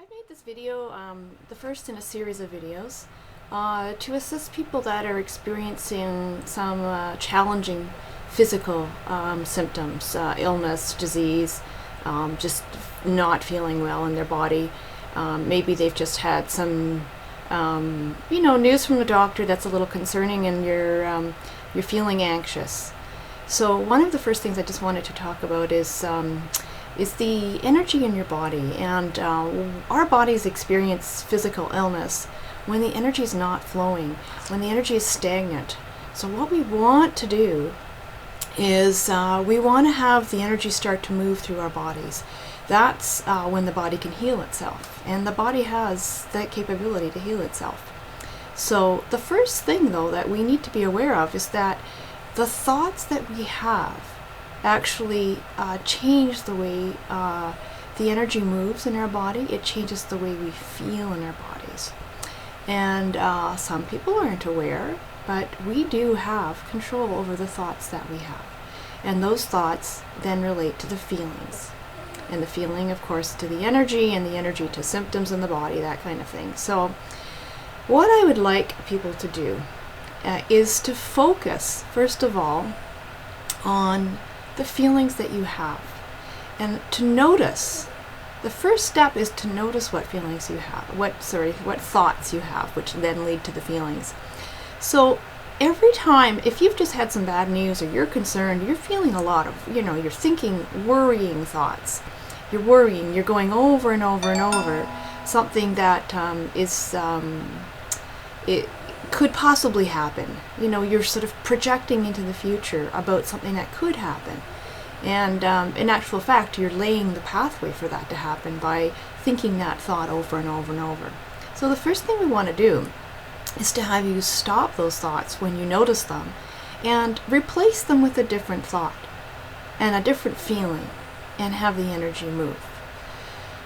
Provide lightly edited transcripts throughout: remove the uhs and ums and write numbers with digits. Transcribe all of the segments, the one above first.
I made this video, the first in a series of videos, to assist people that are experiencing some challenging physical symptoms, illness, disease, just not feeling well in their body. Maybe they've just had some, news from the doctor that's a little concerning, and you're feeling anxious. So one of the first things I just wanted to talk about is the energy in your body. And our bodies experience physical illness when the energy is not flowing, when the energy is stagnant. So what we want to do is we want to have the energy start to move through our bodies. That's when the body can heal itself, and the body has that capability to heal itself. So the first thing, though, that we need to be aware of is that the thoughts that we have actually change the way the energy moves in our body. It changes the way we feel in our bodies. And some people aren't aware, but we do have control over the thoughts that we have. And those thoughts then relate to the feelings. And the feeling, of course, to the energy, and the energy to symptoms in the body, that kind of thing. So what I would like people to do is to focus, first of all, on the feelings that you have, and to notice. The first step is to notice what feelings you have, what thoughts you have, which then lead to the feelings. So every time, if you've just had some bad news, or you're concerned, you're feeling a lot of, you're thinking worrying thoughts. You're worrying, you're going over and over and over something that it could possibly happen. You're sort of projecting into the future about something that could happen. And in actual fact, you're laying the pathway for that to happen by thinking that thought over and over and over. So the first thing we want to do is to have you stop those thoughts when you notice them, and replace them with a different thought and a different feeling, and have the energy move.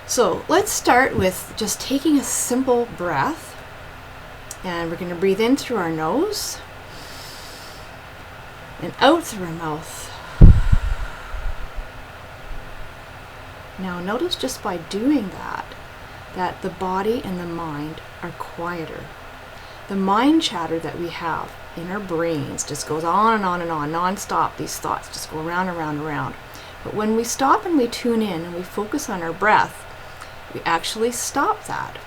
So let's start with just taking a simple breath. And we're going to breathe in through our nose and out through our mouth. Now notice, just by doing that the body and the mind are quieter. The mind chatter that we have in our brains just goes on and on and on, non-stop. These thoughts just go around and around and around. But when we stop and we tune in and we focus on our breath, we actually stop that.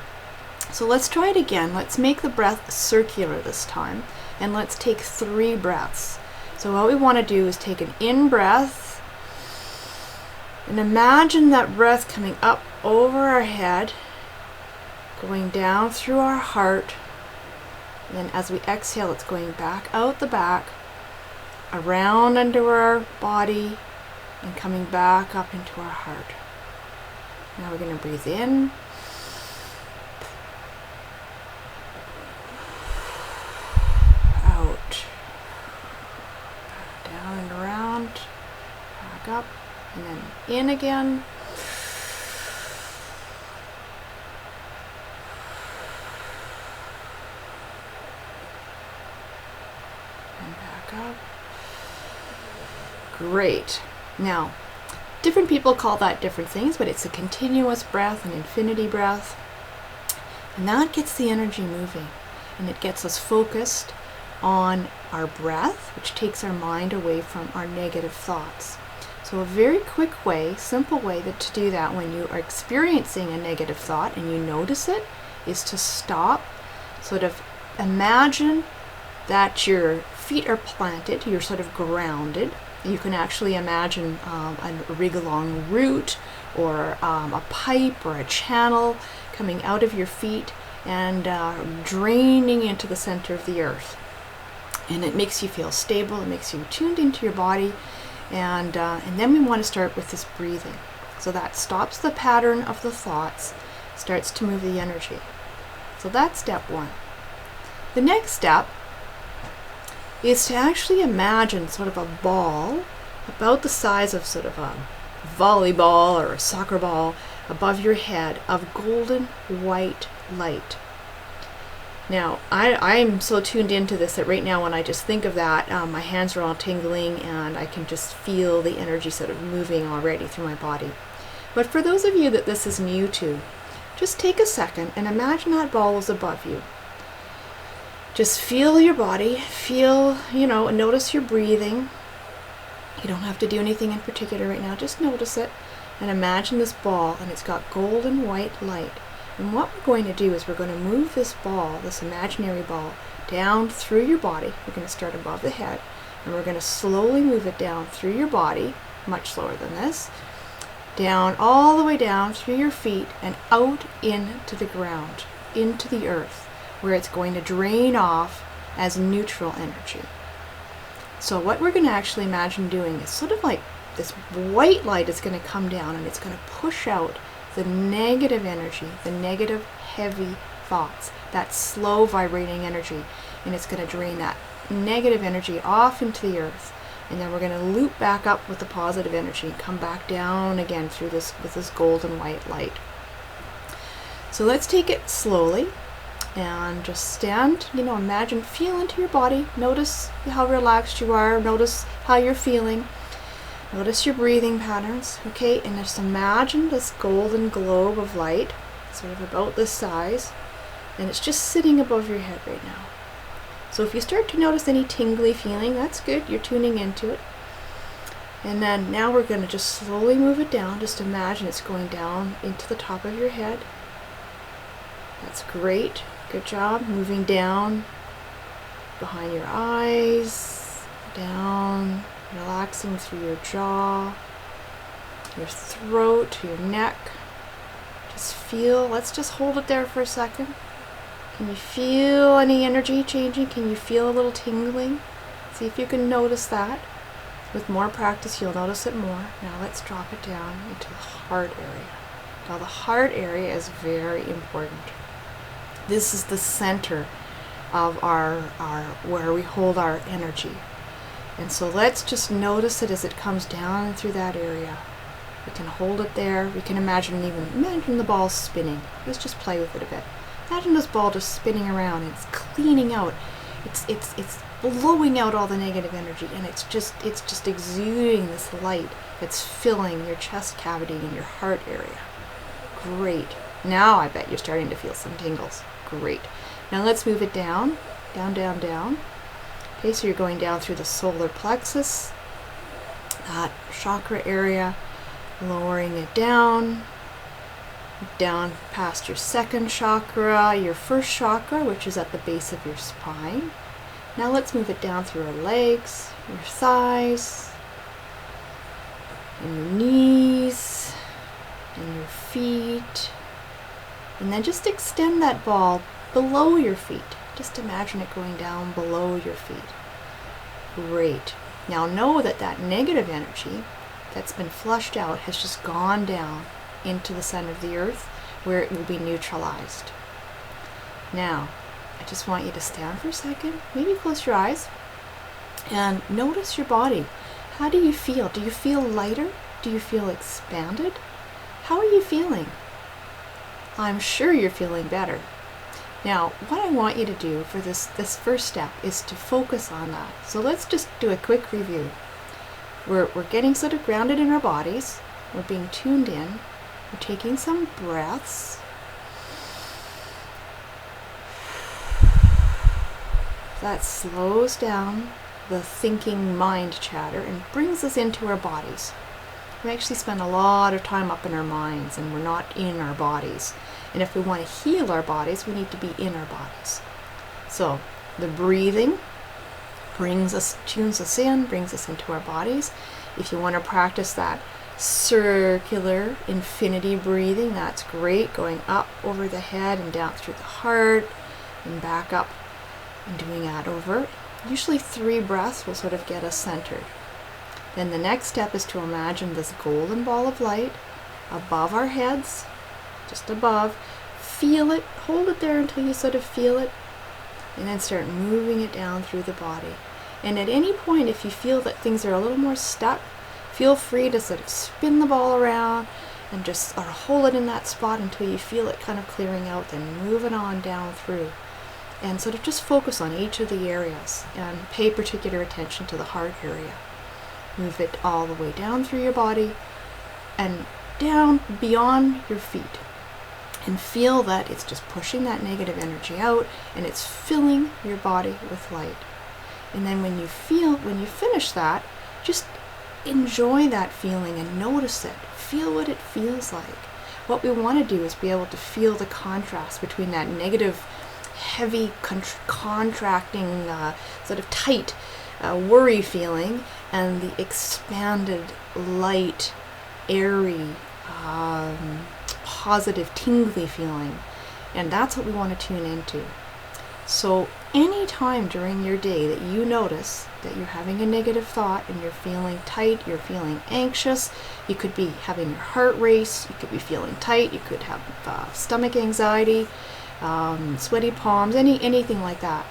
So let's try it again. Let's make the breath circular this time, and let's take 3 breaths. So what we want to do is take an in breath, and imagine that breath coming up over our head, going down through our heart, and then as we exhale, it's going back out the back, around under our body, and coming back up into our heart. Now we're going to breathe in, down and around, back up, and then in again, and back up. Great. Now, different people call that different things, but it's a continuous breath, an infinity breath, and that gets the energy moving, and it gets us focused on our breath, which takes our mind away from our negative thoughts. So a very quick way, simple way to do that when you are experiencing a negative thought and you notice it, is to stop, sort of imagine that your feet are planted, you're sort of grounded. You can actually imagine a rig-along root, or a pipe or a channel coming out of your feet and draining into the center of the earth. And it makes you feel stable, it makes you tuned into your body, and then we want to start with this breathing. So that stops the pattern of the thoughts, starts to move the energy. So that's step 1. The next step is to actually imagine sort of a ball about the size of sort of a volleyball or a soccer ball above your head of golden white light. Now, I'm so tuned into this that right now when I just think of that, my hands are all tingling, and I can just feel the energy sort of moving already through my body. But for those of you that this is new to, just take a second and imagine that ball is above you. Just feel your body, notice your breathing. You don't have to do anything in particular right now, just notice it. And imagine this ball, and it's got golden white light. And what we're going to do is we're going to move this ball, this imaginary ball, down through your body. We're going to start above the head, and we're going to slowly move it down through your body, much slower than this, down all the way down through your feet and out into the ground, into the earth, where it's going to drain off as neutral energy. So what we're going to actually imagine doing is sort of like this white light is going to come down, and it's going to push out the negative energy, the negative heavy thoughts, that slow vibrating energy, and it's going to drain that negative energy off into the earth. And then we're going to loop back up with the positive energy and come back down again through this with this golden white light. So let's take it slowly and just stand, imagine, feel into your body, notice how relaxed you are, notice how you're feeling. Notice your breathing patterns, okay? And just imagine this golden globe of light, sort of about this size, and it's just sitting above your head right now. So if you start to notice any tingly feeling, that's good, you're tuning into it. And then now we're going to just slowly move it down. Just imagine it's going down into the top of your head. That's great, good job. Moving down behind your eyes, down, relaxing through your jaw, your throat, your neck. Just feel, let's just hold it there for a second. Can you feel any energy changing? Can you feel a little tingling? See if you can notice that. With more practice, you'll notice it more. Now let's drop it down into the heart area. Now the heart area is very important. This is the center of our where we hold our energy. And so let's just notice it as it comes down through that area. We can hold it there. We can imagine the ball spinning. Let's just play with it a bit. Imagine this ball just spinning around. It's cleaning out. It's blowing out all the negative energy, and it's just exuding this light that's filling your chest cavity and your heart area. Great. Now I bet you're starting to feel some tingles. Great. Now let's move it down, down, down, down. Okay, so you're going down through the solar plexus, that chakra area, lowering it down past your second chakra, your first chakra, which is at the base of your spine. Now let's move it down through your legs, your thighs, and your knees, and your feet. And then just extend that ball below your feet. Just imagine it going down below your feet. Great. Now know that that negative energy that's been flushed out has just gone down into the center of the earth where it will be neutralized. Now, I just want you to stand for a second, maybe close your eyes, and notice your body. How do you feel? Do you feel lighter? Do you feel expanded? How are you feeling? I'm sure you're feeling better. Now, what I want you to do for this first step is to focus on that. So let's just do a quick review. We're getting sort of grounded in our bodies. We're being tuned in. We're taking some breaths. That slows down the thinking mind chatter and brings us into our bodies. We actually spend a lot of time up in our minds, and we're not in our bodies. And if we want to heal our bodies, we need to be in our bodies. So the breathing tunes us in, brings us into our bodies. If you want to practice that circular infinity breathing, that's great. Going up over the head and down through the heart and back up and doing that over. Usually 3 breaths will sort of get us centered. Then the next step is to imagine this golden ball of light above our heads, just above. Feel it, hold it there until you sort of feel it, and then start moving it down through the body. And at any point, if you feel that things are a little more stuck, feel free to sort of spin the ball around and just hold it in that spot until you feel it kind of clearing out, then move it on down through. And sort of just focus on each of the areas and pay particular attention to the heart area. Move it all the way down through your body and down beyond your feet. and feel that it's just pushing that negative energy out and it's filling your body with light. And then when you finish that, just enjoy that feeling and notice it. Feel what it feels like. What we want to do is be able to feel the contrast between that negative, heavy, contracting, sort of tight worry feeling and the expanded, light, airy, positive, tingly feeling. And that's what we want to tune into. So any time during your day that you notice that you're having a negative thought and you're feeling tight, you're feeling anxious, you could be having your heart race, you could be feeling tight, you could have stomach anxiety, sweaty palms, anything like that.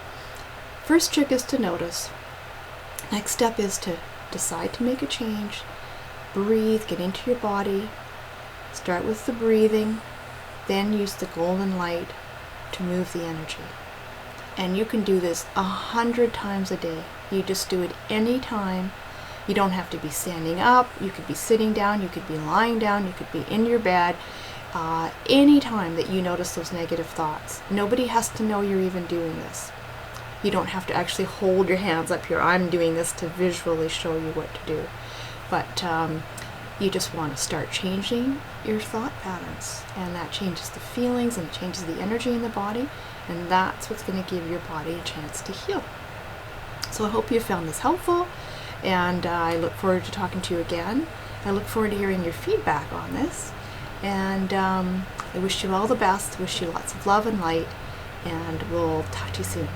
First trick is to notice. Next step is to decide to make a change. Breathe, get into your body. Start with the breathing, then use the golden light to move the energy. And you can do this 100 times a day. You just do it anytime. You don't have to be standing up. You could be sitting down. You could be lying down. You could be in your bed. Anytime that you notice those negative thoughts. Nobody has to know you're even doing this. You don't have to actually hold your hands up here. I'm doing this to visually show you what to do. But you just want to start changing your thought patterns. And that changes the feelings and it changes the energy in the body. And that's what's going to give your body a chance to heal. So I hope you found this helpful. And I look forward to talking to you again. I look forward to hearing your feedback on this. And I wish you all the best. Wish you lots of love and light. And we'll talk to you soon.